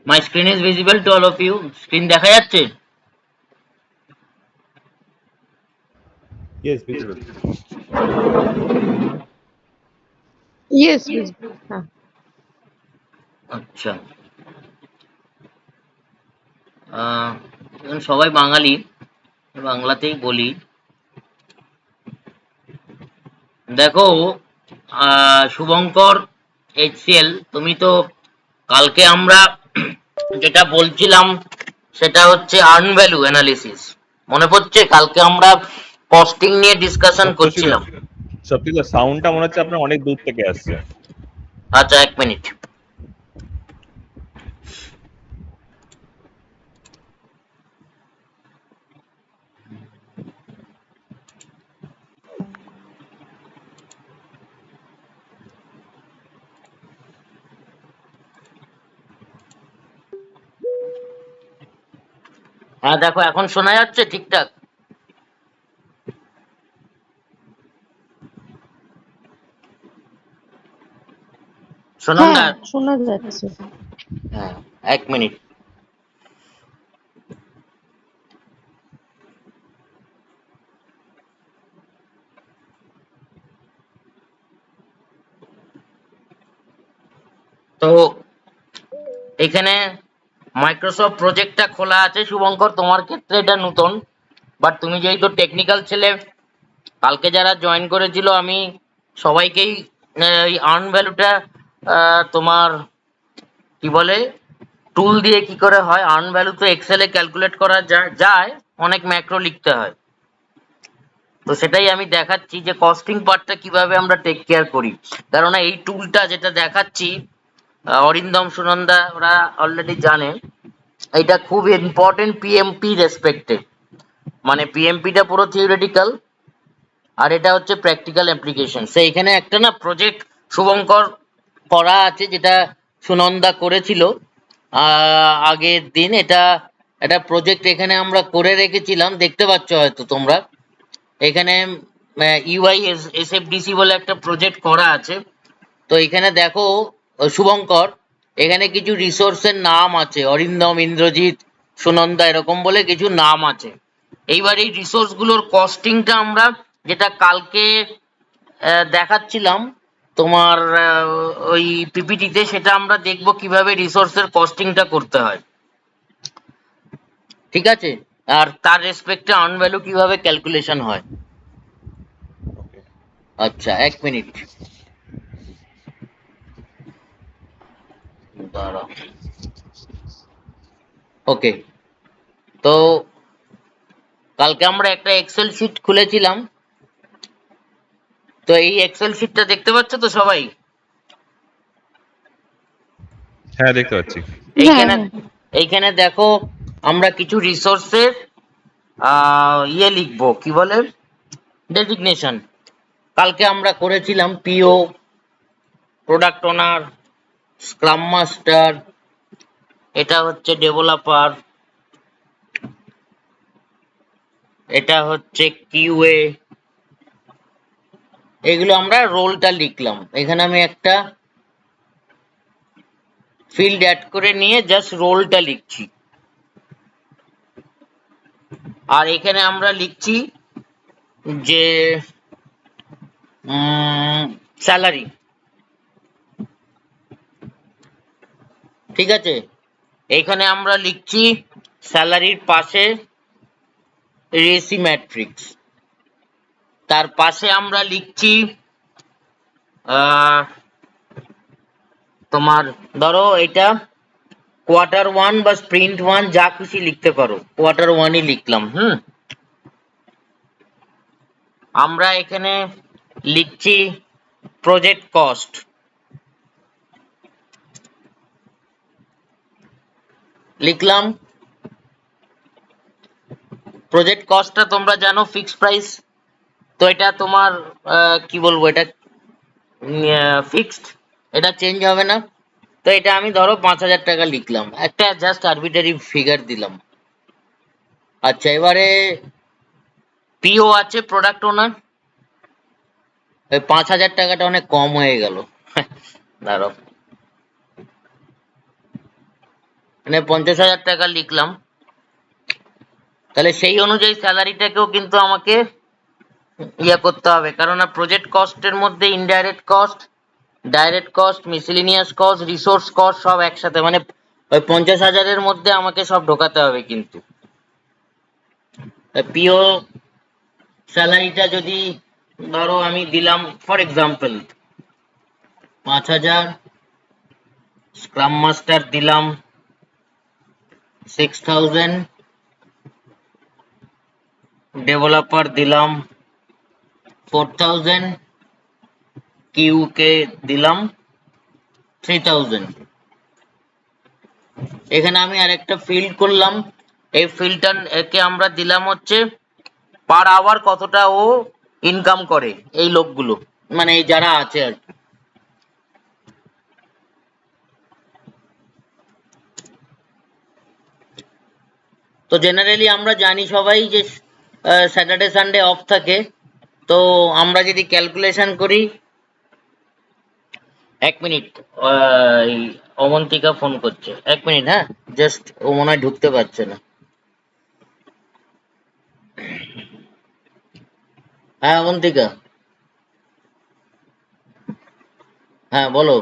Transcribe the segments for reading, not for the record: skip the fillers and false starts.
My screen is visible to all of you. Screen দেখা যাচ্ছে? Yes, visible. Yes, visible. হ্যাঁ। আচ্ছা, সবাই বাঙালি, বাংলাতেই বলি। দেখো, শুভঙ্কর, HCL, তুমি তো কালকে আমরা যেটা বলছিলাম সেটা হচ্ছে আর্ন ভ্যালু অ্যানালিসিস। মনে পড়ছে কালকে আমরা কস্টিং নিয়ে ডিসকাশন সপ্তশিলা করছিলাম। সপ্তশিলা সাউন্ডটা মনে হচ্ছে আপনার অনেক দূর থেকে আসছে। আচ্ছা, 1 মিনিট। হ্যাঁ, দেখো এখন শোনা যাচ্ছে ঠিকঠাক? হ্যাঁ, সুনন্দা? শোনা যাচ্ছে। হ্যাঁ, 1 মিনিট। তো এখানে মাইক্রোসফট প্রজেক্টটা খোলা আছে। শুভঙ্কর, তোমার ক্ষেত্রে এটা নতুন, বাট তুমি যেহেতু টেকনিক্যাল ছেলে, কালকে যারা জয়েন করেছিল আমি সবাইকেই এই আর্ন ভ্যালুটা তোমার কি বলে টুল দিয়ে কি করে হয় আর্ন ভ্যালু, তো এক্সেলে ক্যালকুলেট করা যায়, অনেক ম্যাক্রো লিখতে হয়। তো সেটাই আমি দেখাচ্ছি যে কস্টিং পার্টটা কিভাবে আমরা টেক কেয়ার করি। কেননা এই টুলটা যেটা দেখাচ্ছি, অরিন্দম, সুনন্দা ওরা অলরেডি জানে, এটা খুব ইম্পর্টেন্ট পিএমপি রেসপেক্টে। মানে পিএমপিটা পুরো থিওরিটিক্যাল, আর এটা হচ্ছে প্র্যাকটিক্যাল অ্যাপ্লিকেশন। সে এখানে একটা না প্রজেক্ট শুভঙ্কর করা আছে, যেটা সুনন্দা করেছিল আগের দিন। এটা একটা প্রজেক্ট এখানে আমরা করে রেখেছিলাম, দেখতে পাচ্ছ হয়তো তোমরা। এখানে ইউআই এসএফডিসি বলে একটা প্রজেক্ট করা আছে। তো এখানে দেখো শুভঙ্কর, এখানে কিছু রিসোর্সের নাম আছে, অরিন্দম, ইন্দ্রজিৎ, সুনন্দা, এরকম বলে কিছু নাম আছে। এইবার এই রিসোর্স গুলোর কস্টিংটা আমরা যেটা কালকে দেখাচ্ছিলাম তোমার ওই পিপিটিতে, সেটা আমরা দেখব কিভাবে রিসোর্সের কস্টিংটা করতে হয়। ঠিক আছে? আর তার রেসপেক্টে আর্ন ভ্যালু কিভাবে ক্যালকুলেশন হয়। ওকে। আচ্ছা, 1 মিনিট দাঁড়াও। ওকে, তো কালকে আমরা একটা এক্সেল শিট খুলেছিলাম। তো এই এক্সেল শিটটা দেখতে পাচ্ছ তো সবাই? হ্যাঁ, দেখতে পাচ্ছি। হ্যাঁ, এইখানে হ্যাঁ। এইখানে দেখো, আমরা কিছু রিসোর্সের লিখবো, কি বলে, ডেজিগনেশন। কালকে আমরা করেছিলাম পিও, প্রোডাক্ট ওনার, স্ক্রাম মাস্টার, এটা হচ্ছে ডেভেলপার, এটা হচ্ছে কিউএ। এগুলো আমরা রোলটা লিখলাম। এখানে আমি একটা ফিল্ড অ্যাড করে নিয়ে জাস্ট রোলটা লিখছি। আর এখানে আমরা লিখছি যে স্যালারি। ঠিক আছে? এখানে আমরা লিখছি স্যালারির পাশে রেসি ম্যাট্রিক্স। তার পাশে আমরা লিখছি আহ, তোমার ধরো এটা Q1 বা Sprint 1, যা খুশি লিখতে পারো, Q1ই লিখলাম। আমরা এখানে লিখছি প্রজেক্ট কস্ট, লিখলাম। প্রজেক্ট কস্টটা তোমরা জানো ফিক্সড প্রাইস। তো এটা তোমার কি বলবো, এটা ফিক্সড, এটা চেঞ্জ হবে না। তো এটা আমি ধরো 5,000 টাকা লিখলাম, একটা জাস্ট আরবিটারি ফিগার দিলাম। আচ্ছা, এবারে পিও আছে, প্রোডাক্ট ওনার। ওই 5,000 টাকাটা অনেক কম হয়ে গেল। দাঁড়াও, মানে 50,000 টাকা লিখলাম, তাহলে সেই অনুযায়ী স্যালারিটাকেও কিন্তু আমাকে করতে হবে, কারণ প্রজেক্ট কস্টের মধ্যে indirect cost, direct cost, miscellaneous cost, resource cost সব একসাথে, মানে ওই 50,000-এর মধ্যে আমাকে সব ঢোকাতে হবে কিন্তু। পিও স্যালারিটা যদি ধরো আমি দিলাম ফর এক্সাম্পল 5,000, স্ক্রাম মাস্টার দিলাম 6,000, ডেভেলপার দিলাম 4,000, কিউ কে দিলাম 3,000। এখানে আমি আরেকটা ফিল্ড করলাম, এই ফিল্ডটা একে আমরা দিলাম হচ্ছে পার আওয়ার কতটা ও ইনকাম করে, এই লোকগুলো মানে এই যারা আছে আর কি। তো জেনারেলি আমরা জানি সবাই যে স্যাটারডে সানডে অফ থাকে, তো আমরা যদি ক্যালকুলেশন করি, 1 মিনিট, এই অমন্তিকা ফোন করছে, 1 মিনিট, হ্যাঁ, জাস্ট ও মনে হয় ঢুকতে পারছে না। হ্যাঁ অমন্তিকা, হ্যাঁ বলো।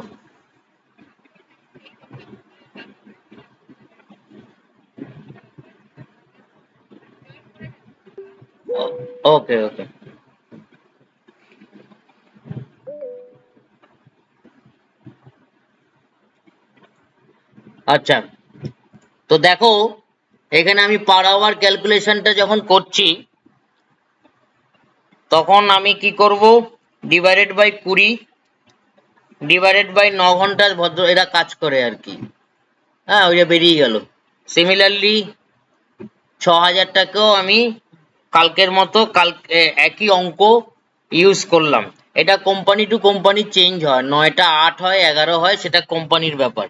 ওকে ওকে, আচ্ছা। তো দেখো এখানে আমি পার আওয়ার ক্যালকুলেশনটা যখন করছি, তখন আমি কি করব, ডিভাইডেড বাই 20, ডিভাইডেড বাই 9 ঘন্টা ভদ্র এরা কাজ করে আর কি। হ্যাঁ, ওই যে বেরিয়ে গেল। সিমিলারলি 6,000 টাকাও আমি কালকের মতো একই অঙ্ক ইউজ করলাম। এটা কোম্পানি টু কোম্পানি চেঞ্জ হয়, 9টা 8 হয়, 11 হয়, সেটা কোম্পানির ব্যাপার,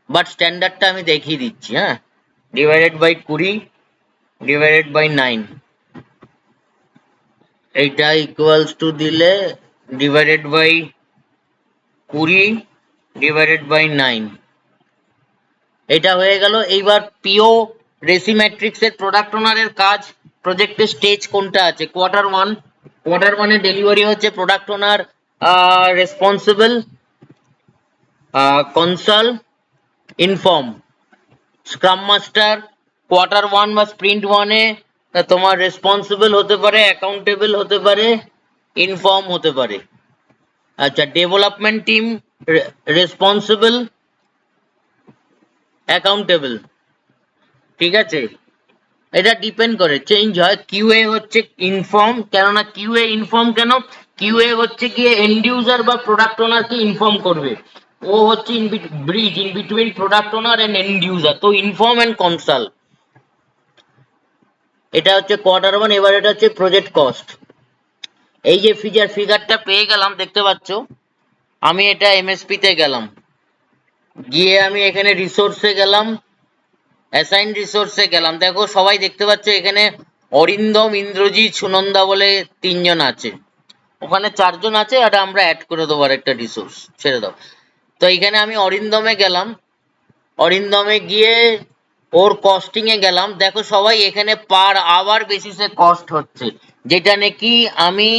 বাট স্ট্যান্ডার্ডটা আমি দেখিয়ে দিচ্ছি। হ্যাঁ, ডিভাইডেড বাই 20, ডিভাইডেড বাই 9, এইটা ইকুয়ালস টু দিলে ডিভাইডেড বাই 20, ডিভাইডেড বাই 9, এটা হয়ে গেল। এইবার পিও রেসি ম্যাট্রিক্স এর প্রোডাক্ট ওনারের কাজ, প্রজেক্টের স্টেজ কোনটা আছে, কোয়ার্টার 1, কোয়ার্টার 1 এর ডেলিভারি হচ্ছে product owner responsible, consult, inform. Scrum master quarter 1 বা স্প্রিন্ট 1 এ তোমার রেসপন্সিবল হতে পারে, অ্যাকাউন্টেবল হতে পারে, ইনফর্ম হতে পারে। আচ্ছা, ডেভেলপমেন্ট টিম রেসপন্সিবল, অ্যাকাউন্টেবল, ঠিক আছে। এটা ডিপেন্ড করে, চেঞ্জ হয়। কিউএ হচ্ছে ইনফর্ম, কেননা কিউএ ইনফর্ম কেন, কিউএ হচ্ছে গিয়ে এন্ড ইউজার বা প্রোডাক্ট ওনারকে ইনফর্ম করবে, ও হচ্ছে bridge in between product owner and end user, তো ইনফর্ম এন্ড কনসাল। এটা হচ্ছে কোয়ার্টার 1। এবার এটা হচ্ছে প্রজেক্ট কস্ট। এই যে ফিগারটা পেয়ে গেলাম, দেখতে পাচ্ছ, আমি এটা এমএসপি তে গেলাম, গিয়ে আমি এখানে রিসোর্সে গেলাম, অ্যাসাইন রিসোর্সে গেলাম, দেখো সবাই দেখতে পাচ্ছ এখানে অরিন্দম, ইন্দ্রজিৎ, সুনন্দা বলে 3 জন আছে, ওখানে 4 জন আছে, আর আমরা অ্যাড করে দেবো আর একটা রিসোর্স, ছেড়ে দাও। তো এখানে আমি অরিন্দমে গেলাম, অরিন্দমে গিয়ে ওর কস্টিং এ গেলাম, দেখো সবাই এখানে পার আওয়ার বেসিসে কস্ট হচ্ছে, যেটা নাকি আমি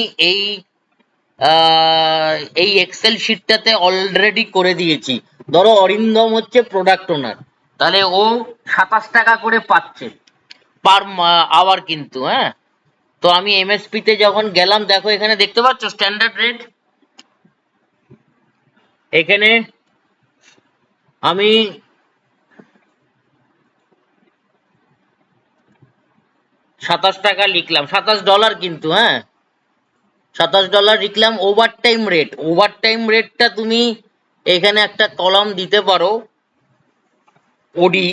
এই এক্সেল শিটটাতে অলরেডি করে দিয়েছি। ধরো অরিন্দম হচ্ছে প্রোডাক্ট ওনার, তাহলে ও 27 টাকা করে পাচ্ছে পার আওয়ার কিন্তু। হ্যাঁ, তো আমি এমএসপি তে যখন গেলাম, দেখো এখানে দেখতে পাচ্ছ স্ট্যান্ডার্ড রেট, এখানে আমি 27 টাকা লিখলাম, $27 কিন্তু। হ্যাঁ, $27 লিখলাম। Over time rate, over time রেটটা তুমি এখানে একটা কলাম দিতে পারো, ওডি।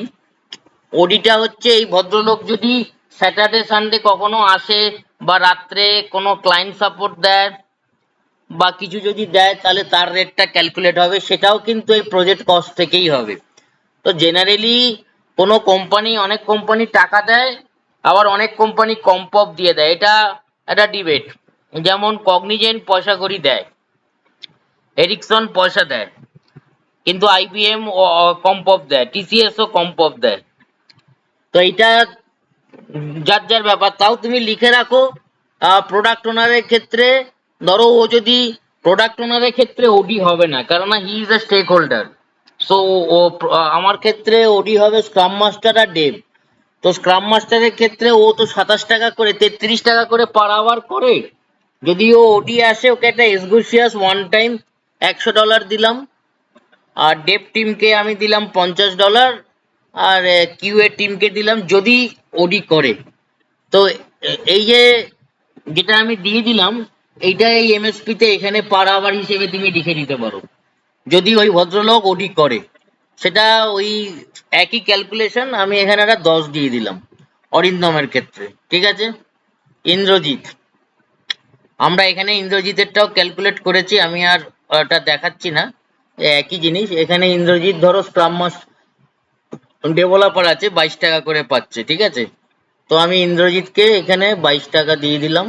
ওডিটা হচ্ছে এই ভদ্রলোক যদি স্যাটারডে সানডে কখনো আসে, বা রাত্রে কোনো ক্লায়েন্ট সাপোর্ট দেয়, বা কিছু যদি দেয়, তাহলে তার রেটটা ক্যালকুলেট হবে, সেটাও কিন্তু এই প্রজেক্ট কস্ট থেকেই হবে। তো জেনারেলি কোনো কোম্পানি, অনেক কোম্পানি টাকা দেয়, আবার অনেক কোম্পানি কম পপ দিয়ে দেয়, এটা একটা ডিবেট। যেমন কগনিজেন্ট পয়সা কড়ি দেয়, এরিকসন পয়সা দেয়, কিন্তু আইবিএম কম্প অফ দেয়, টিসিএস ও কম্প অফ দেয়। তো এইটা যার যার ব্যাপার। তাও তুমি লিখে রাখো প্রোডাক্ট ওনারের ক্ষেত্রে, ধরো ও যদি প্রোডাক্ট ওনারের ক্ষেত্রে ওডি হবে না, কারণ he is a stakeholder. So ও আমার ক্ষেত্রে ওডি হবে স্ক্রাম মাস্টার আর ডেভ। তো স্ক্রাম মাস্টারের ক্ষেত্রে ও তো 27 টাকা করে, 33 টাকা করে পার আওয়ার করে। যদি ও ওডি আসে, ওকে একটা এসগুসিয়াস ওয়ান টাইম $100 দিলাম, আর ডেভ টিমকে আমি দিলাম $50, আর কিউএ টিমকে দিলাম যদি ওডি করে। তো এই যে যেটা আমি দিয়ে দিলাম, এইটা এই এমএসপি তে এখানে পার আওয়ার হিসেবে তুমি লিখে দিতে পারো, যদি ওই ভদ্রলোক ওডি করে। সেটা ওই একই ক্যালকুলেশন আমি এখানে একটা 10 দিয়ে দিলাম অরিন্দমের ক্ষেত্রে, ঠিক আছে। ইন্দ্রজিৎ, আমরা এখানে ইন্দ্রজিতেরটাও ক্যালকুলেট করেছি, আমি আর ওটা দেখাচ্ছি না, একই জিনিস। এখানে ইন্দ্রজিৎ ধরো স্ক্রাম মাস্টার ডেভেলপার আছে, 22 টাকা করে পাচ্ছে, ঠিক আছে। তো আমি ইন্দ্রজিৎকে এখানে 22 টাকা দিয়ে দিলাম,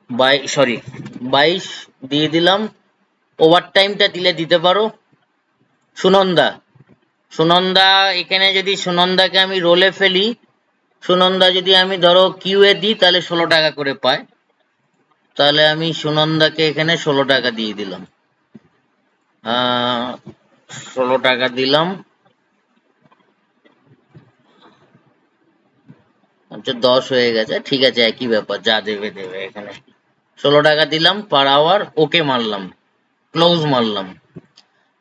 22 দিয়ে দিলাম। ওভার টাইমটা দিতে পারো। সুনন্দা, সুনন্দা এখানে যদি সুনন্দাকে আমি রোলে ফেলি, সুনন্দা যদি আমি ধরো কিউএ দিই তাহলে 16 টাকা করে পায়। তাহলে আমি সুনন্দাকে এখানে 16 টাকা দিয়ে দিলাম, 16 টাকা দিলাম। আচ্ছা 10 হয়ে গেছে, ঠিক আছে, একই ব্যাপার, যা দেবে দেবে। এখানে 16 টাকা দিলাম পার আওয়ার, ওকে মারলাম, ক্লোজ মারলাম।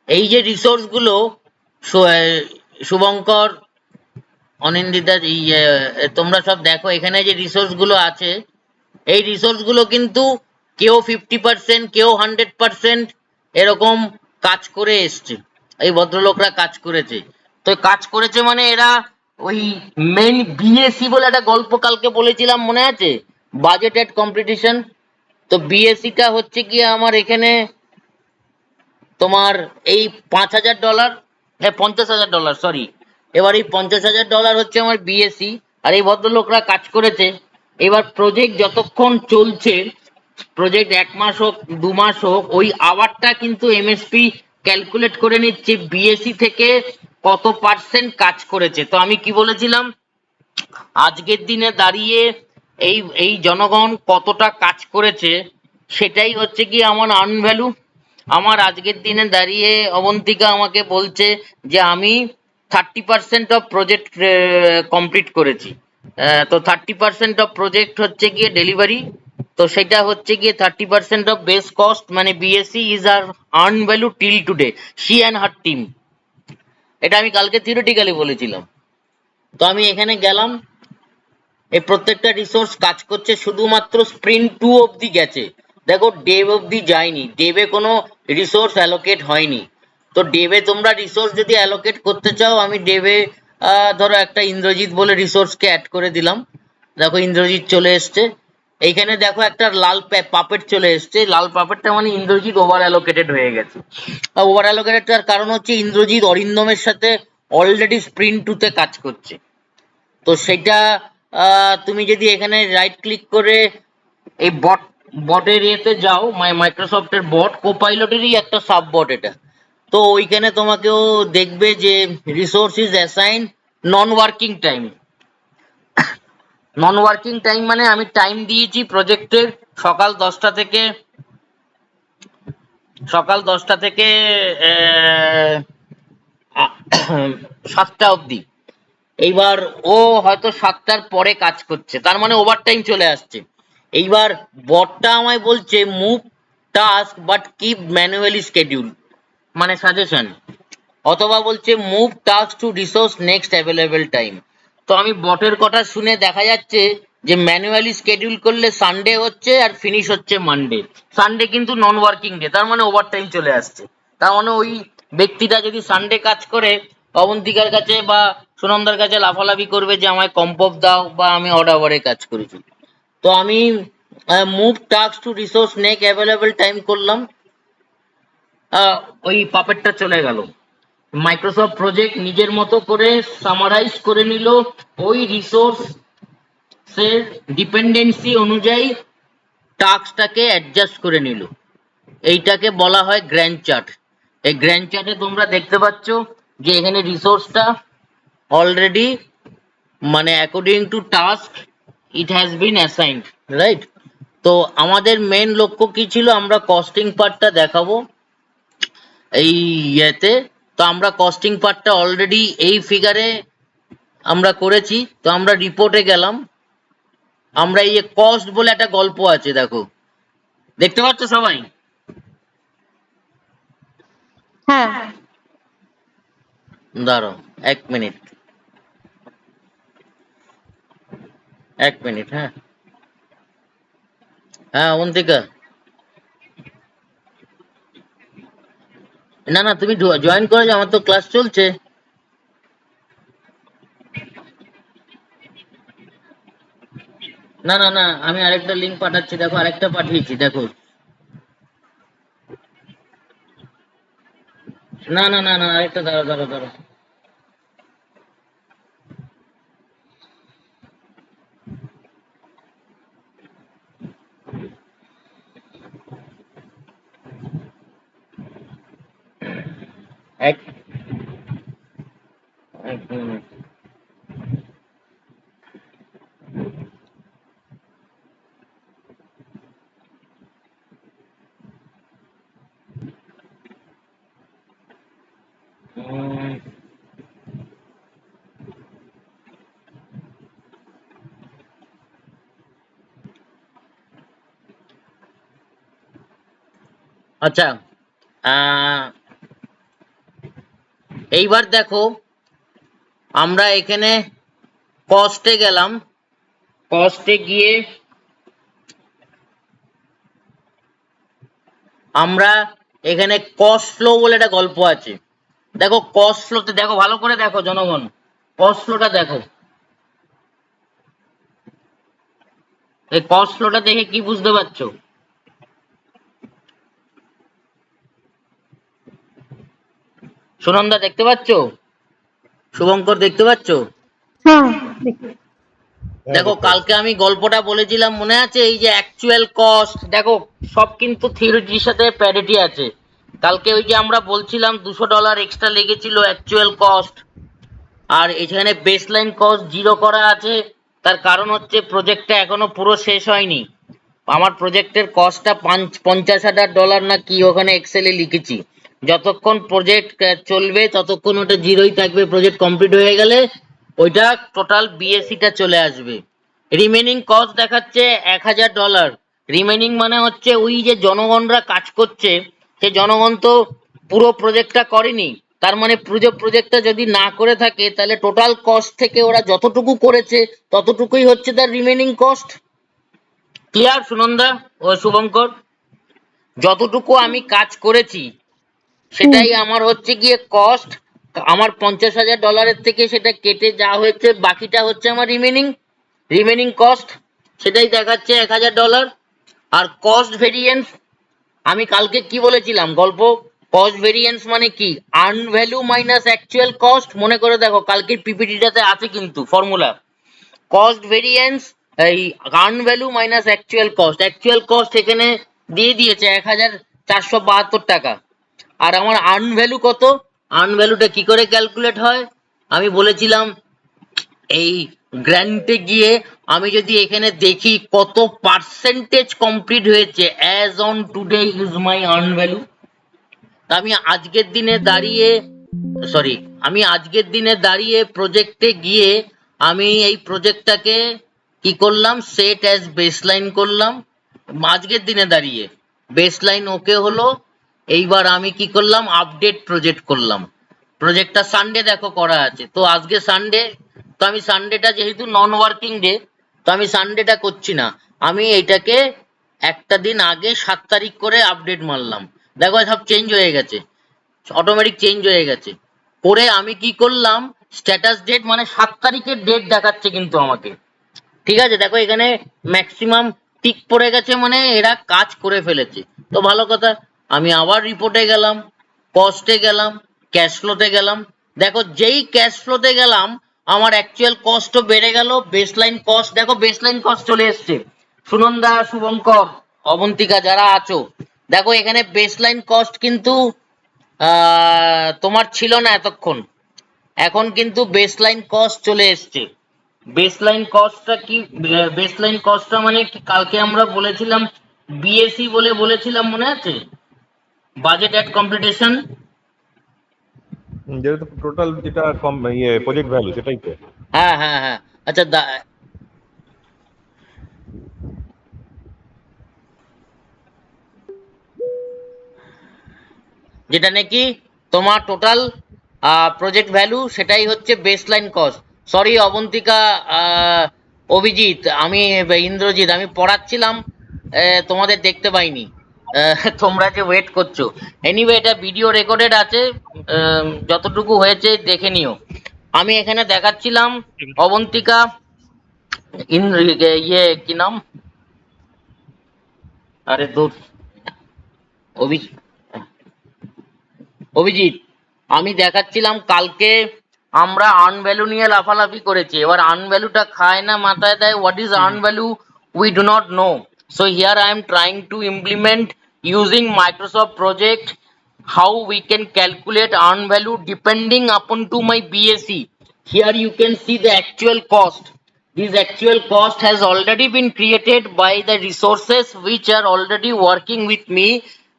এই যে রিসোর্স গুলো শুভঙ্কর, অনিন্দিতা, তোমরা সব দেখো এখানে যে রিসোর্স গুলো আছে, এই রিসোর্স গুলো কিন্তু কেউ 50%, কেউ 100% এরকম কাজ করে এসছে। এই ভদ্রলোকরা কাজ করেছে। তো কাজ করেছে মানে এরা ওই মেন বিএসসি বলে একটা গল্প কালকে বলেছিলাম, মনে আছে? Budgeted competition. তো বিএসসিটা হচ্ছে কি আমার এখানে তোমার এই $5,000, $50,000, সরি। এবার এই $50,000 হচ্ছে আমার বিএসসি, আর এই ভদ্রলোকরা কাজ করেছে। এবার প্রজেক্ট যতক্ষণ চলছে, প্রজেক্ট 1 মাস হোক 2 মাস হোক, ওই আওয়ারটা কিন্তু এমএসপি ক্যালকুলেট করে নিচ্ছে বিএসসি থেকে কত পার্সেন্ট কাজ করেছে। তো আমি কি বলেছিলাম, আজকের দিনে দাঁড়িয়ে এই এই জনগণ কতটা কাজ করেছে, সেটাই হচ্ছে কি আমার আর্ন ভ্যালু। আমার আজকের দিনে দাঁড়িয়ে অবন্তিকা আমাকে বলছে যে আমি 30% অফ প্রজেক্ট কমপ্লিট করেছি। তো 30% অফ প্রজেক্ট হচ্ছে গিয়ে ডেলিভারি। তো সেটা হচ্ছে গিয়ে 30% অফ বেস কস্ট, মানে BSC is our earn value till today, she and her team. এটা আমি কালকে থিওরিটিক্যালি বলেছিলাম। তো আমি এখানে গেলাম, এই প্রত্যেকটা রিসোর্স কাজ করছে, শুধুমাত্র স্প্রিন্ট 2 অবধি গেছে। দেখো ডেভ অবধি যায়নি, ডেভে কোনো রিসোর্স অ্যালোকেট হয়নি। তো ডেভে তোমরা রিসোর্স যদি অ্যালোকেট করতে চাও, আমি ডেভে ধরো একটা ইন্দ্রজিৎ বলে রিসোর্সকে অ্যাড করে দিলাম। দেখো ইন্দ্রজিৎ চলে এসছে। এইখানে দেখো একটা লাল পাপেট চলে এসছে, লাল পাপেটটা মানে ইন্দ্রজিৎ ওভার অ্যালোকেটেড হয়ে গেছে। ওভার অ্যালোকেটেড কারণ হচ্ছে ইন্দ্রজিৎ অরিন্দমের সাথে অলরেডি স্প্রিন্ট 2 তে কাজ করছে। তো সেটা তুমি যদি এখানে রাইট ক্লিক করে এই বটের ইয়েতে যাও, মাইক্রোসফটের বট কোপাইলটেরই একটা সাব বট এটা। তো ওইখানে তোমাকেও দেখবে যে resource is assign non working time. Non working time মানে আমি টাইম দিয়েছি প্রজেক্টের সকাল 10টা থেকে, সকাল 10টা থেকে 7টা অবধি। এইবার ও হয়তো 7টার পরে কাজ করছে, তার মানে ওভার টাইম চলে আসছে। এইবার বটটা আমায় বলছে move task but keep manually schedule, মানে সাজেশন, অথবা বলছে move task to resource next available time. তো আমি বটের কথা শুনে দেখা যাচ্ছে যে ম্যানুয়ালি স্কেডিউল করলে সানডে হচ্ছে আর ফিনিশ হচ্ছে মানডে। সানডে কিন্তু নন ওয়ার্কিং ডে, তার মানে ওভার টাইম চলে আসছে। তার মানে ওই ব্যক্তিটা যদি সানডে কাজ করে, অবন্তিকার কাছে বা সুনন্দার কাছে লাফালাফি করবে যে আমায় কম্পপ দাও বা আমি অর্ডার আওয়ারে কাজ করেছি। তো আমি move task to resource next available time করলাম, ওই পাপেটটা চলে গেল। মাইক্রোসফট প্রজেক্ট নিজের মতো করে সামারাইজ করে নিল, ওই রিসোর্স এর ডিপেন্ডেন্সি অনুযায়ী টাস্কটাকে অ্যাডজাস্ট করে নিল। এইটাকে বলা হয় গ্র্যান্ড চার্ট। এই গ্র্যান্ড চার্টে তোমরা দেখতে পাচ্ছ যে এখানে রিসোর্সটা অলরেডি মানে according to task it has been assigned, right? তো আমাদের মেন লক্ষ্য কি ছিল, আমরা কস্টিং পার্টটা দেখাবো এই ইয়েতে। তো আমরা কস্টিং পার্টটা অলরেডি এই ফিগারে আমরা করেছি। তো আমরা রিপোর্টে গেলাম, আমরা এই কস্ট বলে একটা গল্প আছে, দেখো, দেখতে পাচ্ছ সবাই? হ্যাঁ। দাঁড়াও 1 মিনিট, 1 মিনিট। হ্যাঁ হ্যাঁ অবন্তিকা, না না তুমি জয়েন করে যাও, আমার তো ক্লাস চলছে। না না না, আমি আরেকটা লিংক পাঠাচ্ছি, দেখো আরেকটা পাঠিয়েছি, দেখো। না না না না, আরেকটা, দাঁড়াও দাঁড়াও দাঁড়াও। এক 1 মিনিট। উম, আচ্ছা, আহ, এইবার দেখো আমরা এখানে কস্টে গেলাম, কস্টে গিয়ে আমরা এখানে কস্ট ফ্লো বলে একটা গল্প আছে। দেখো কস্ট ফ্লোতে দেখো, ভালো করে দেখো জনগণ, কস্ট ফ্লোটা দেখো। এই কস্ট ফ্লোটা দেখে কি বুঝতে পারছো? সুনন্দা দেখতে পাচ্ছো? শুভঙ্কর দেখতে পাচ্ছো? হ্যাঁ। দেখো কালকে আমি গল্পটা বলেছিলাম, মনে আছে? এই যে অ্যাকচুয়াল কস্ট, দেখো সব কিন্তু থিওরিটির সাথে প্যারিটি আছে। কালকে ওই যে আমরা বলছিলাম $200 এক্সট্রা লেগেছিল অ্যাকচুয়াল কস্ট, আর এখানে বেসলাইন কস্ট 0 করা আছে। তার কারণ হচ্ছে প্রজেক্টটা এখনো পুরো শেষ হয়নি। আমার প্রজেক্টের কস্টটা $50,000 না কি ওখানে এক্সেলে লিখেছি। যতক্ষণ প্রজেক্ট চলবে ততক্ষণ ওটা জিরোই থাকবে, প্রজেক্ট কমপ্লিট হয়ে গেলে ওইটা টোটাল বিএসিটা চলে আসবে। রিমেনিং কস্ট দেখাচ্ছে $1,000। রিমেনিং মানে হচ্ছে ওই যে জনগণরা কাজ করছে, সে জনগণ তো পুরো প্রজেক্টটা করেনি। তার মানে পুরো প্রজেক্টটা যদি না করে থাকে তাহলে টোটাল কস্ট থেকে ওরা যতটুকু করেছে ততটুকুই হচ্ছে তার রিমেনিং কস্ট। ক্লিয়ার সুনন্দা ও শুভঙ্কর? যতটুকু আমি কাজ করেছি সেটাই আমার হচ্ছে গিয়ে কস্ট। আমার $50,000 থেকে সেটা কেটে যা হয়েছে বাকিটা হচ্ছে আমার রিমেনিং কস্ট, সেটাই দেখাচ্ছে $1,000। আর কস্ট ভেরিয়েন্স, আমি কালকে কি বলেছিলাম গল্প, কস্ট ভেরিয়েন্স মানে কি, earn value minus actual cost. মনে করে দেখো কালকের পিপিটিটাতে আছে কিন্তু ফর্মুলা। কস্ট ভেরিয়েন্স এই earn value minus actual cost এখানে দিয়ে দিয়েছে 1,472 টাকা। আর আমার আর্ন ভ্যালু কত? আর্ন ভ্যালুটা কি করে ক্যালকুলেট হয় আমি বলেছিলাম, এই গ্র্যান্টে গিয়ে আমি যদি এখানে দেখি কত পার্সেন্টেজ কমপ্লিট হয়েছে, as on today is my earn value. আমি আজকের দিনে দাঁড়িয়ে, সরি, আমি আজকের দিনে দাঁড়িয়ে প্রজেক্টে গিয়ে আমি এই প্রজেক্টটাকে কি করলাম, সেট অ্যাজ বেসলাইন করলাম। আজকের দিনে দাঁড়িয়ে বেসলাইন ওকে হলো। এইবার আমি কি করলাম, আপডেট প্রজেক্ট করলাম। প্রজেক্টটা সানডে দেখো করা আছে, তো আজকে সানডে, তো আমি সানডেটা যেহেতু নন ওয়ার্কিং ডে, তো আমি সানডেটা করছি না। আমি এইটাকে একটা দিন আগে 7 তারিখ করে আপডেট মারলাম। দেখো সব চেঞ্জ হয়ে গেছে, অটোমেটিক চেঞ্জ হয়ে গেছে। করে আমি কি করলাম, স্ট্যাটাস ডেট মানে 7 তারিখের ডেট দেখাচ্ছে কিন্তু আমাকে। ঠিক আছে, দেখো এখানে ম্যাক্সিমাম টিক পড়ে গেছে, মানে এরা কাজ করে ফেলেছে। তো ভালো কথা, আমি আবার রিপোর্টে গেলাম, কস্টে গেলাম, ক্যাশ ফ্লোতে গেলাম। দেখো যেই ক্যাশ ফ্লোতে গেলাম আমার অ্যাকচুয়াল কস্টও বেড়ে গেল। বেসলাইন কস্ট দেখো, বেসলাইন কস্ট চলে এসছে। সুনন্দা, শুভঙ্কর, অবন্তিকা যারা আছো, দেখো এখানে বেসলাইন কস্ট কিন্তু তোমার ছিল না এতক্ষণ, এখন কিন্তু বেসলাইন কস্ট চলে এসছে। বেসলাইন কস্টটা কি? বেসলাইন কস্টটা মানে কি, কালকে আমরা বলেছিলাম বিএসি বলে বলেছিলাম, মনে আছে? বাজেট এট কম্পিটিশন। যেটা তো টোটাল যেটা কম ইয়ে প্রজেক্ট ভ্যালু সেটাই তো। হ্যাঁ হ্যাঁ হ্যাঁ, আচ্ছা যেটা নাকি তোমার টোটাল প্রজেক্ট ভ্যালু, সেটাই হচ্ছে baseline cost. Sorry Abantika, Abhijit, আমি ইন্দ্রজিৎ, আমি পড়াচ্ছিলাম, তোমাদের দেখতে পাইনি। তোমরা যে ওয়েট করছো, এনিওয়ে এটা ভিডিও রেকর্ডেড আছে, যতটুকু হয়েছে দেখে নিও। আমি এখানে দেখাচ্ছিলাম অবন্তিকা, ইয়ে কি নাম, আরে দূর, অভি- অভিজিৎ, আমি দেখাচ্ছিলাম কালকে আমরা আর্ন ভ্যালু নিয়ে লাফালাফি করেছি, এবার আর্ন ভ্যালুটা খায় না মাথায় দেয়, what is earn value we do not know. So here I am trying to implement using Microsoft project how we can calculate earn value depending upon to my BSE. Here you can see the actual cost. This actual cost has already been created by the resources which are already working with me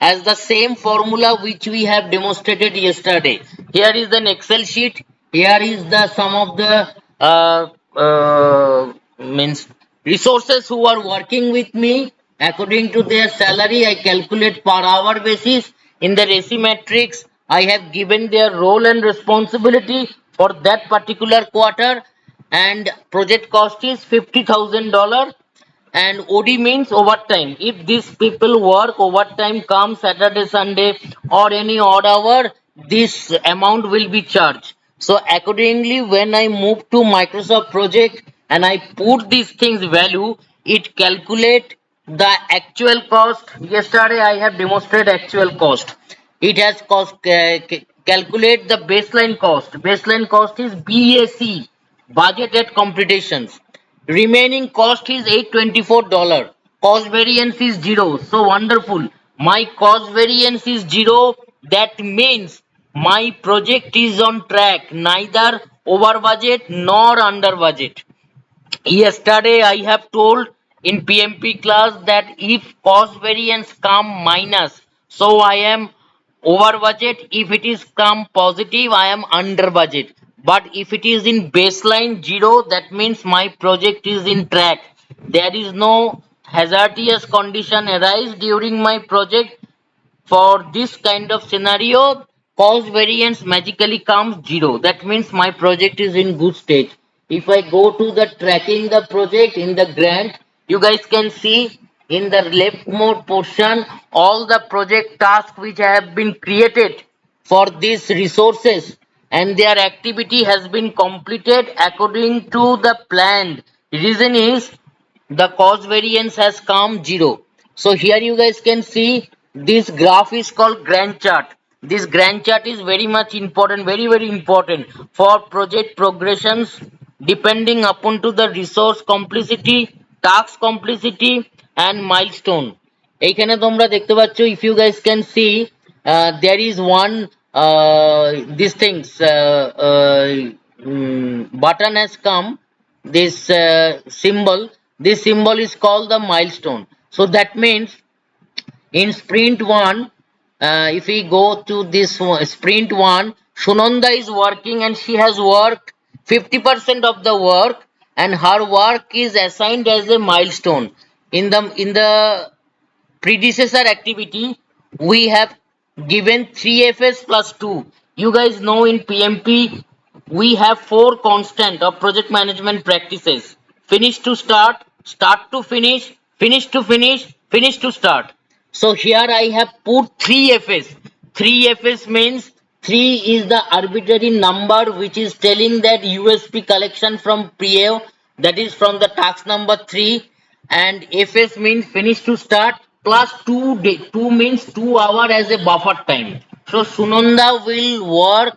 as the same formula which we have demonstrated yesterday. Here is an Excel sheet. Here is the some of the uh, uh, means resources who are working with me. According to their salary, I calculate per hour basis. In the RACI matrix, I have given their role and responsibility for that particular quarter, and project cost is $50,000, and OD means overtime. If these people work overtime, come Saturday, Sunday, or any odd hour, this amount will be charged. So accordingly, when I move to Microsoft project and I put these things value, it calculate the actual cost. Yesterday I have demonstrated actual cost. It has cost calculate the baseline cost. Baseline cost is BAC, budget at completions. Remaining cost is $824. Cost variance is zero. So wonderful. My cost variance is zero. That means my project is on track, neither over budget nor under budget. Yesterday I have told in PMP class that if cost variance come minus, so I am over budget. If it is come positive, I am under budget. But if it is in baseline zero, that means my project is in track. There is no hazardous condition arise during my project. For this kind of scenario, cost variance magically comes zero. That means my project is in good state. If I go to the tracking the project in the grant, you guys can see in the leftmost portion all the project tasks which have been created for these resources, and their activity has been completed according to the plan. Reason is the cost variance has come zero. So here you guys can see this graph is called Gantt chart. This Gantt chart is very much important, very important for project progressions depending upon to the resource complexity, task complexity and milestone. এইখানে তোমরা দেখতে পাচ্ছ, if you guys can see, there is one these things button has come, this symbol. This symbol is called the milestone. So that means in sprint 1, if we go to this one, sprint 1, Sunanda is working and she has worked 50% of the work, and her work is assigned as a milestone. In the predecessor activity, we have given 3FS plus 2. You guys know in PMP we have 4 constant of project management practices: finish to start, start to finish, finish to finish, finish to start. So here I have put 3FS. 3FS means 3 is the arbitrary number which is telling that USP collection from PO, that is from the task number 3, and FS means finish to start, plus 2 means 2 hour as a buffer time. So Sunanda will work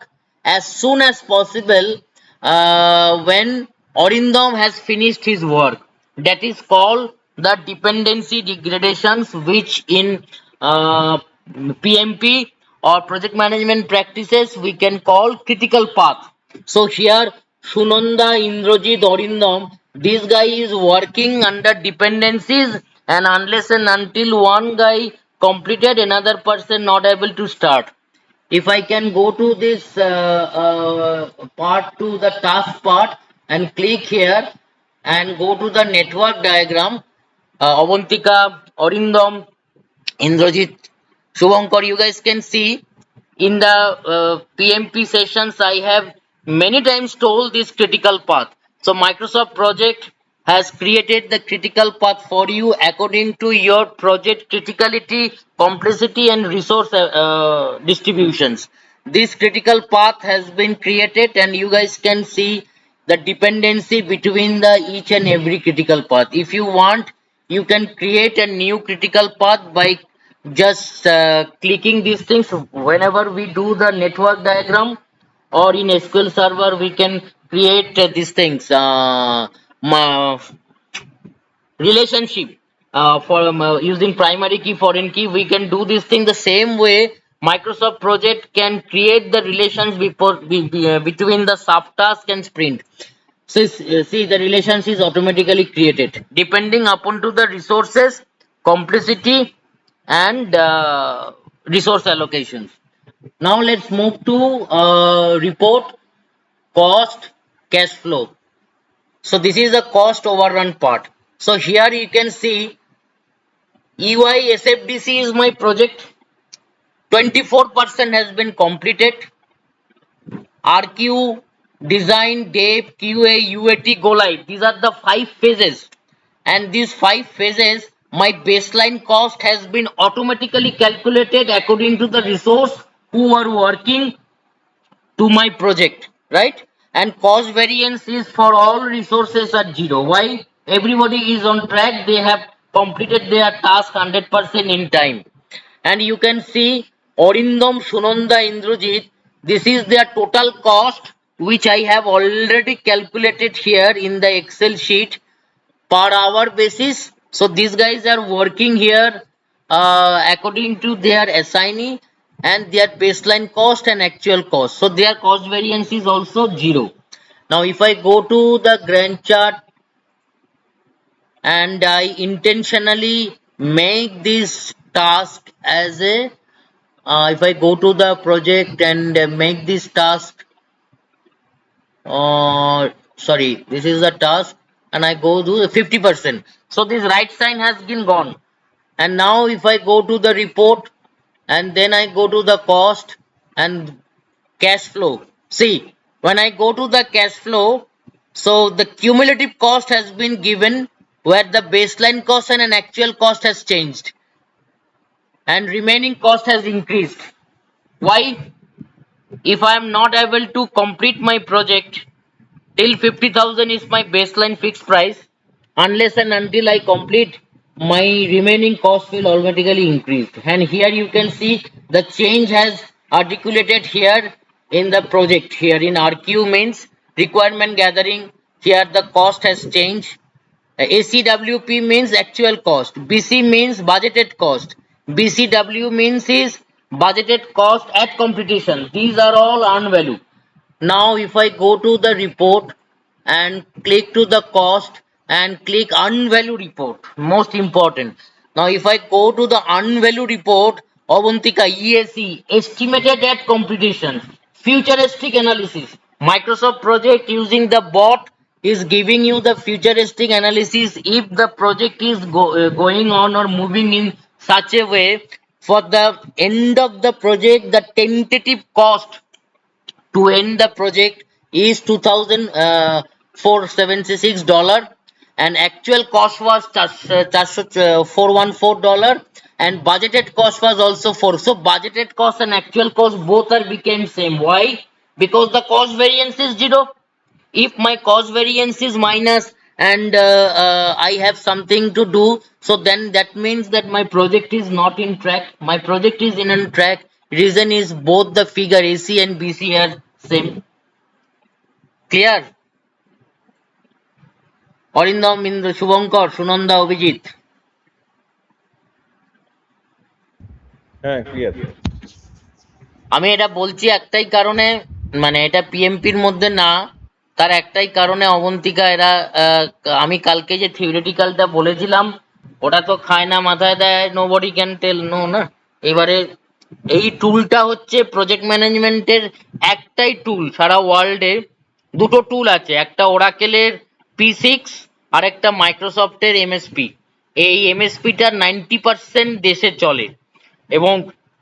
as soon as possible when Orindam has finished his work. That is called the dependency degradations, which in uh, PMP or project management practices, we can call critical path. So here, Sunanda, Indrajit, Orindam, this guy is working under dependencies, and unless and until one guy completed, another person not able to start. If I can go to this part, to the task part, and click here and go to the network diagram, Avantika, Orindam, Indrajit, Shubhankar, you guys can see in the PMP sessions, I have many times told this critical path. So Microsoft project has created the critical path for you according to your project criticality, complexity, and resource distributions. This critical path has been created, and you guys can see the dependency between the each and every critical path. If you want, you can create a new critical path by just clicking these things. Whenever we do the network diagram or in SQL server, we can create these things, relationship, for using primary key, foreign key. We can do this thing the same way. Microsoft project can create the relations between the subtask and sprint. So see, the relations is automatically created depending upon to the resources, complexity, and resource allocations. Now let's move to report, cost, cash flow. So this is the cost overrun part. So here you can see EY SFDC is my project. 24% has been completed. RQ, design, dev, QA, UAT, go live. These are the 5 phases. And these 5 phases, my baseline cost has been automatically calculated according to the resource who are working to my project, right? And cost variance is for all resources at 0. Why? Everybody is on track. They have completed their task 100% in time. And you can see Orindam, Sunanda, Indrajit, this is their total cost, which I have already calculated here in the Excel sheet per hour basis. So these guys are working here according to their assignee and their baseline cost and actual cost. So their cost variance is also 0. Now if I go to the Gantt chart and I intentionally make this task as a, if I go to the project and make this task, sorry, this is the task, and I go to the 50%. So this right sign has been gone. And now if I go to the report and then I go to the cost and cash flow. See, when I go to the cash flow, so the cumulative cost has been given where the baseline cost and an actual cost has changed and remaining cost has increased. Why? If I am not able to complete my project till 50,000 is my baseline fixed price, unless and until I complete, my remaining cost will automatically increase. And here you can see the change has articulated here in the project. Here in RQ means requirement gathering. Here the cost has changed. ACWP means actual cost. BC means budgeted cost. BCW means is budgeted cost at completion. These are all earned value. Now if I go to the report and click to the cost and click unvalue report, most important. Now if I go to the unvalue report, Avantika EAC, estimated at completion, futuristic analysis. Microsoft project using the bot is giving you the futuristic analysis if the project is going on or moving in such a way for the end of the project, the tentative cost to end the project is $2,476 and actual cost was $414 and budgeted cost was also 4. So budgeted cost and actual cost both are became same. Why? Because the cost variance is 0. If my cost variance is minus and I have something to do, so then that means that my project is not in track. My project is in on track. Reason is both the figure AC and BC are same. Clear? Orindam, Indra, Shubhankar, Sunanda, Abhijit. হ্যাঁ clear. আমি এটা বলছি একটাই কারণে, মানে এটা পিএমপির মধ্যে না, তার একটাই কারণে অবন্তিকা এরা আহ, আমি কালকে যে থিওরিটিক্যালটা বলেছিলাম ওটা তো খায় না মাথায় দেয়, নোবডি ক্যান টেল নো না। এবারে এই টুলটা হচ্ছে প্রজেক্ট ম্যানেজমেন্টের একটাই টুল সারা ওয়ার্ল্ডে। দুটো টুল আছে, একটা ওরাকেলের P6 আর একটা মাইক্রোসফটের এমএসপি। এই এমএসপিটা 90% দেশে চলে। এবং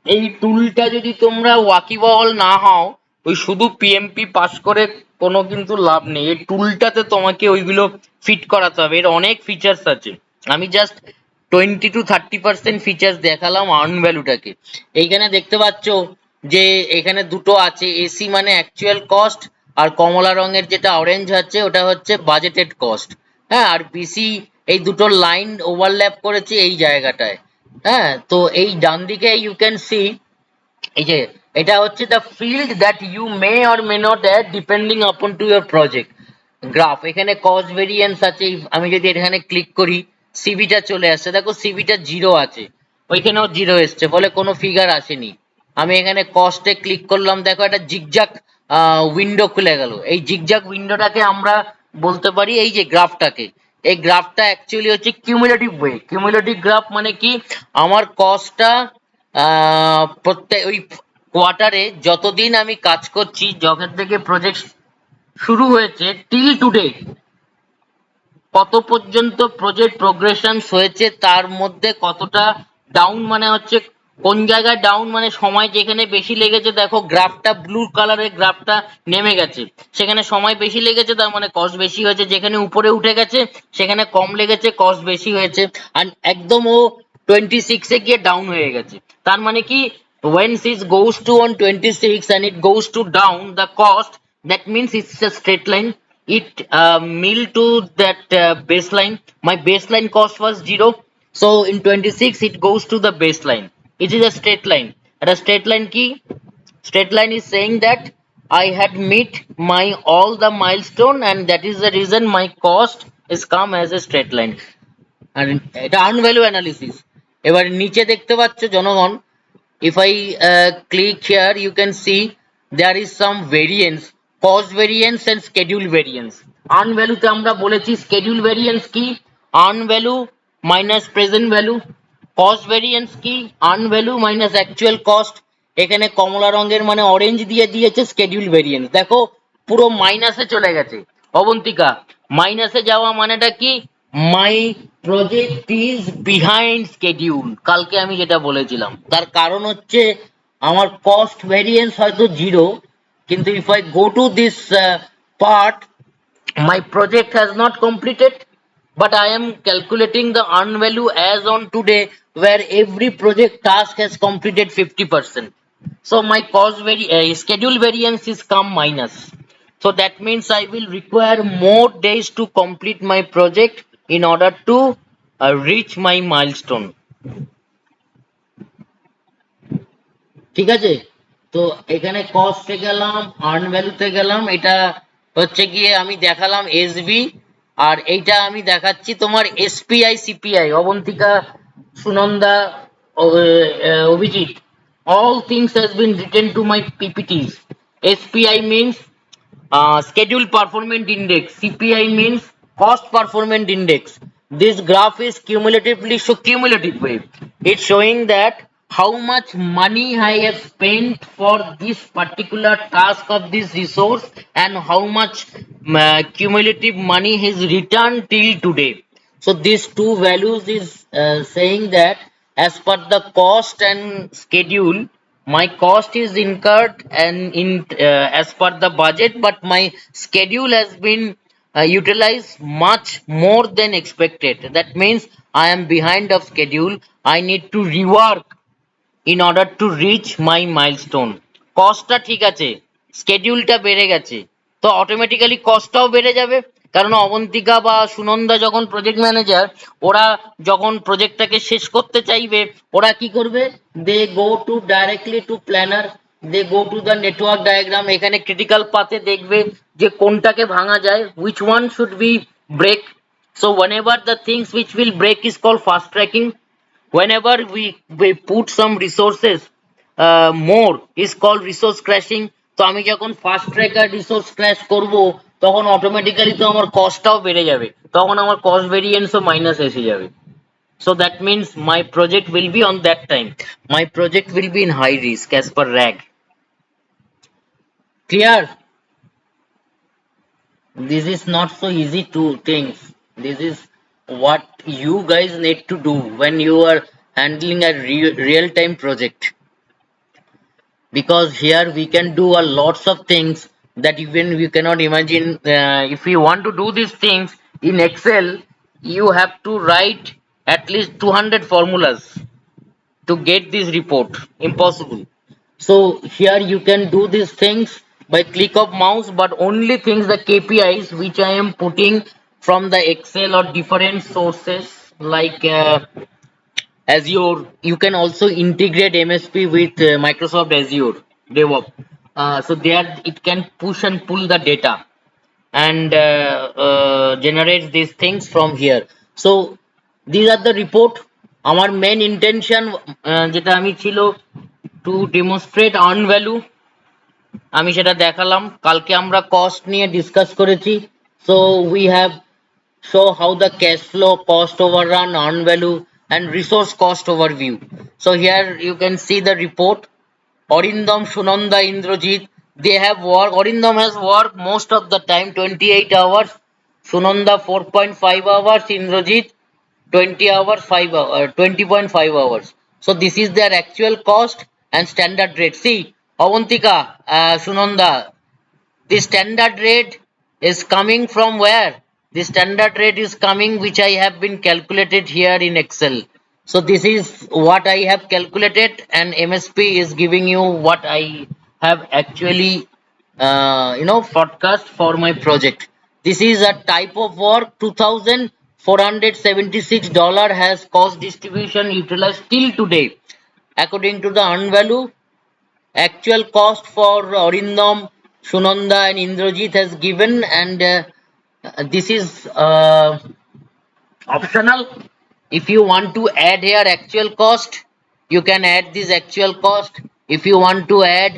এই টুলটা যদি তোমরা ওয়াকিবহাল না হও, ওই শুধু পিএমপি পাস করে কোনো কিন্তু লাভ নেই। এই টুলটাতে তোমাকে ওইগুলো ফিট করাতে হবে, এর অনেক ফিচার্স আছে। আমি জাস্ট 20 to 30% ফিচার্স দেখালাম আর্ন ভ্যালুটাকে। এইখানে দেখতে পাচ্ছ যে এখানে দুটো আছে, এসি মানে অ্যাকচুয়াল কস্ট, আর কমলা রঙের যেটা অরেঞ্জ আছে ওটা হচ্ছে বাজেটেড কস্ট। হ্যাঁ, আর বিসি, এই দুটো লাইন ওভারল্যাপ করেছে এই জায়গাটায়। হ্যাঁ, তো এই ডান দিকে ইউ ক্যান সি, এই যে এটা হচ্ছে the field that you may or may not add depending upon to your project graph. এখানে কস্ট ভেরিয়েন্স আছে। আমি যদি এখানে ক্লিক করি সিভিটা চলে আসছে, দেখো সিভিটা 0 আছে, ওইখানেও 0 এসছে, ফলে কোনো ফিগার আসেনি। আমি এখানে কস্টে ক্লিক করলাম, দেখো একটা জিগজাগ উইন্ডো খুলে গেল। এই জিগজাগ উইন্ডোটাকে আমরা বলতে পারি এই যে গ্রাফটাকে, এই গ্রাফটা অ্যাকচুয়ালি হচ্ছে কিউমুলেটিভ ওয়ে। কিউমুলেটিভ গ্রাফ মানে কি, আমার কস্টটা প্রত্যেক ওই কোয়ার্টারে যতদিন আমি কাজ করছি, যখন থেকে প্রজেক্ট শুরু হয়েছে টিল টুডে, কত পর্যন্ত প্রজেক্ট প্রোগ্রেশনস হয়েছে, তার মধ্যে কতটা ডাউন মানে হচ্ছে কোন জায়গায় ডাউন মানে সময় যেখানে বেশি লেগেছে, দেখো গ্রাফটা ব্লু কালারের গ্রাফটা নেমে গেছে, সেখানে সময় বেশি লেগেছে তার মানে কস্ট বেশি হয়েছে। যেখানে উপরে উঠে গেছে সেখানে কম লেগেছে, কস্ট বেশি হয়েছে। আর একদম ও 26 এ গিয়ে ডাউন হয়ে গেছে, তার মানে কি when it goes to on 26 and it goes to down the cost, that means it's a straight line. It mill to that baseline. My baseline cost was 0, so in 26 it goes to the baseline. It is a straight line. And a straight line key, straight line is saying that I had meet my all the milestone, and that is the reason my cost is come as a straight line. আর এটা earn value analysis. এবার নিচে দেখতে পাচ্ছ জনগণ, if I click here you can see there is some variance, cost variance and schedule variance. Earn value তে আমরা বলেছি schedule variance কি, earn value minus present value. Cost variance কি, earn value minus actual cost. এখানে কমলা রঙের মানে orange দিয়ে দিয়েছে schedule variance, দেখো পুরো মাইনাসে চলে গেছে। অবন্তিকা, মাইনাসে যাওয়া মানেটা কি, my project is behind schedule. কালকে আমি যেটা বলেছিলাম তার কারণ হচ্ছে আমার কস্ট ভেরিয়েন্স হয়তো 0, কিন্তু if I go to this part, my project has not completed, but I am calculating the earn value as on today, where every project task has completed 50%. So my schedule variance is come minus. So that means I will require more days to complete my project in order to reach my milestone. ঠিক আছে, তো এখানে কস্টে গেলাম, earn ভ্যালুতে গেলাম, এটা হচ্ছে গিয়ে আমি দেখালাম এসবি, আর এইটা আমি দেখাচ্ছি তোমার SPI CPI. Abantika, Sunanda, Abhijit, all things has been written to my ppts. SPI means schedule performance index, CPI means cost performance index. This graph is cumulatively so cumulative way, it's showing that how much money I have spent for this particular task of this resource, and how much cumulative money is returned till today. So these two values is saying that as per the cost and schedule, my cost is incurred and in as per the budget, but my schedule has been utilized much more than expected. That means I am behind of schedule. I need to rework in order to reach my milestone. কস্টটা ঠিক আছে, স্কেডিউলটা বেড়ে গেছে, তো automatically কস্টটাও বেড়ে যাবে। কারণ অবন্তিকা বা সুনন্দা যখন প্রজেক্ট ম্যানেজার, ওরা যখন প্রজেক্টটাকে শেষ করতে চাইবে ওরা কি করবে, they go to directly to planner, they go to the network diagram. এখানে ক্রিটিক্যাল পাথে দেখবে যে কোনটাকে ভাঙা যায়, which one should be break. So whenever the things which will break is called fast tracking. whenever we put some resources more is called resource crashing. তো আমি যখন ফাস্ট ট্র্যাকার রিসোর্স ক্র্যাশ করব তখন অটোমেটিক্যালি তো আমার কস্টটাও বেড়ে যাবে, তখন আমার কস্ট ভেরিয়েন্সও মাইনাস এসে যাবে। So that means my project will be on that time. My project will be in high risk as per RAG. Clear? This is not so easy to things. This is what you guys need to do when you are handling a real-time project. Because here we can do a lots of things that even we cannot imagine. If you want to do these things in Excel, you have to write at least 200 formulas to get this report. Impossible. So here you can do these things by click of mouse, but only things the KPIs which I am putting from the Excel or different sources like Azure. You can also integrate MSP with Microsoft Azure DevOps. So there it can push and pull the data and generates these things from here. So these are the report. আমার main intention যেটা আমি ছিল to demonstrate earn value, আমি সেটা দেখালাম। কালকে আমরা cost নিয়ে ডিসকাস করেছি। So we have show how the cash flow, cost overrun, earn value, and resource cost overview. So here you can see the report. Orindam, Sunanda, Indrajit, they have worked. Orindam has worked most of the time, 28 hours. Sunanda 4.5 hours. Indrajit 20 hours, 20.5 hours. So this is their actual cost and standard rate. See, Avantika, Sunanda, the standard rate is coming from where? The standard rate is coming which I have been calculated here in Excel. So this is what I have calculated and MSP is giving you what I have actually forecast for my project. This is a type of work. $2,476 has cost distribution utilized till today according to the earned value. Actual cost for Orindam, Sunanda and Indrajit has given, and this is optional. If you want to add here actual cost, you can add this actual cost. If you want to add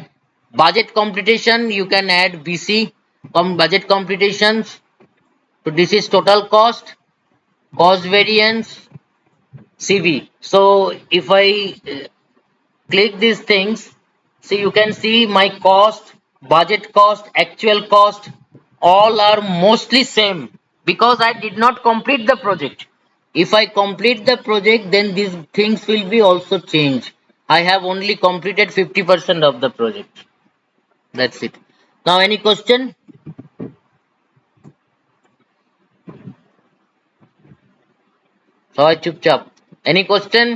budget computation, you can add BC budget computations. So this is total cost, cost variance, CV. So if I click these things, so you can see my cost, budget cost, actual cost, all are mostly same because I did not complete the project. If I complete the project, then these things will be also changed. I have only completed 50% of the project. That's it. Now any question? সবাই চুপচাপ। Any question?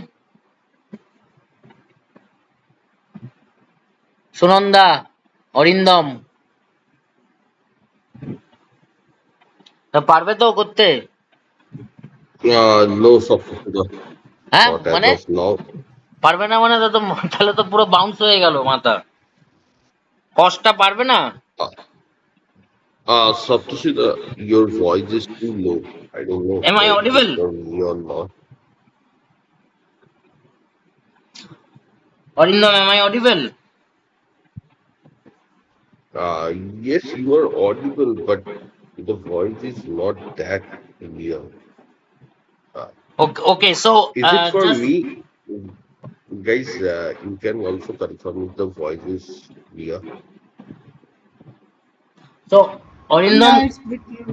Sunanda, Arindam, পারবে তো করতে? No, Sapna. হ্যাঁ Not as মানে of now. পারবে না মানে তো তাহলে তো পুরো বাউন্স হয়ে গেল মাথা। কষ্টটা পারবে না? Saptushi, your voice is too low. I don't know Am I if it is audible? for me or not. Arindam, am I audible? Yes, you are audible, but the voice is not that clear. Uh, Okay, so is it for just me? Guys, you can also confirm if the voice is clear. so Arindam, Yeah, it's with you.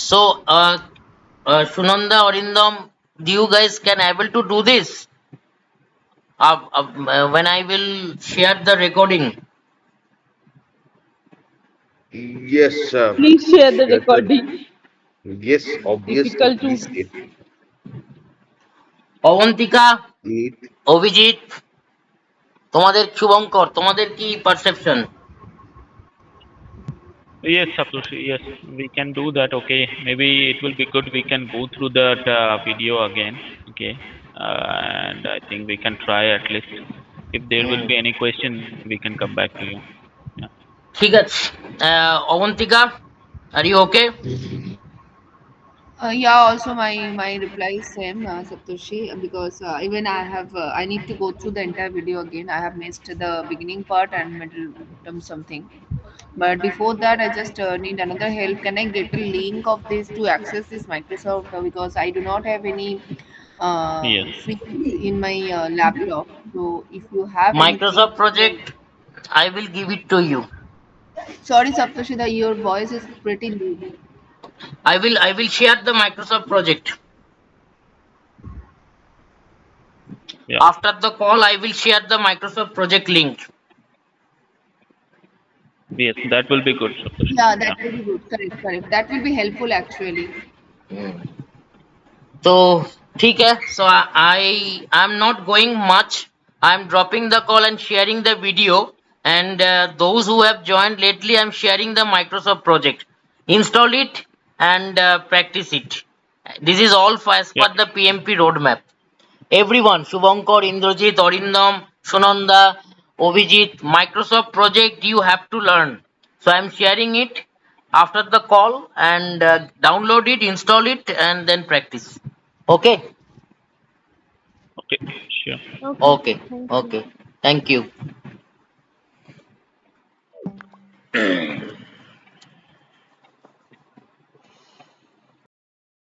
so Sunanda, Orindam, do you guys can able to do this when I will share the recording? Yes, Please share the share the. recording. Yes, obviously, Difficult to. please share Abantika, it. Abhijit, তোমাদের শুভঙ্কর, তোমাদের কি perception? Yes, Saptushi, yes, we can do that. Okay, maybe it will be good. We can go through that video again. Okay, and I think we can try at least. If there will be any question, we can come back to you. Yeah. ঠিক আছে, Abantika, are you okay? Yeah, also my reply is same, Saptoshi, because even I need to go through the entire video again. I have missed the beginning part and middle term something. But before that, I just need another help. Can I get a link of this to access this Microsoft? Because I do not have any Yes. screens in my laptop. So if you have anything, Microsoft project, I will give it to you. sorry, Saptoshi, your voice is pretty low. I will share the Microsoft project. Yeah. After the call, I will share the Microsoft project link. Yes, that will be good, Saptoshi. Yeah, Yeah. that will be good. Correct, correct. That will be helpful actually. Hmm. So ठीक है. So I'm not going much. I'm dropping the call and sharing the video. And those who have joined lately, I'm sharing the Microsoft project. Install it and practice it. This is all as Yeah. per the PMP roadmap. Everyone, Shubhankar, Indrajit, Arindam, Sunanda, Obhijit, Microsoft project you have to learn. So I'm sharing it after the call and download it, install it, and then practice. Okay? Okay. Sure. Okay, Okay. thank you. Okay. Thank you.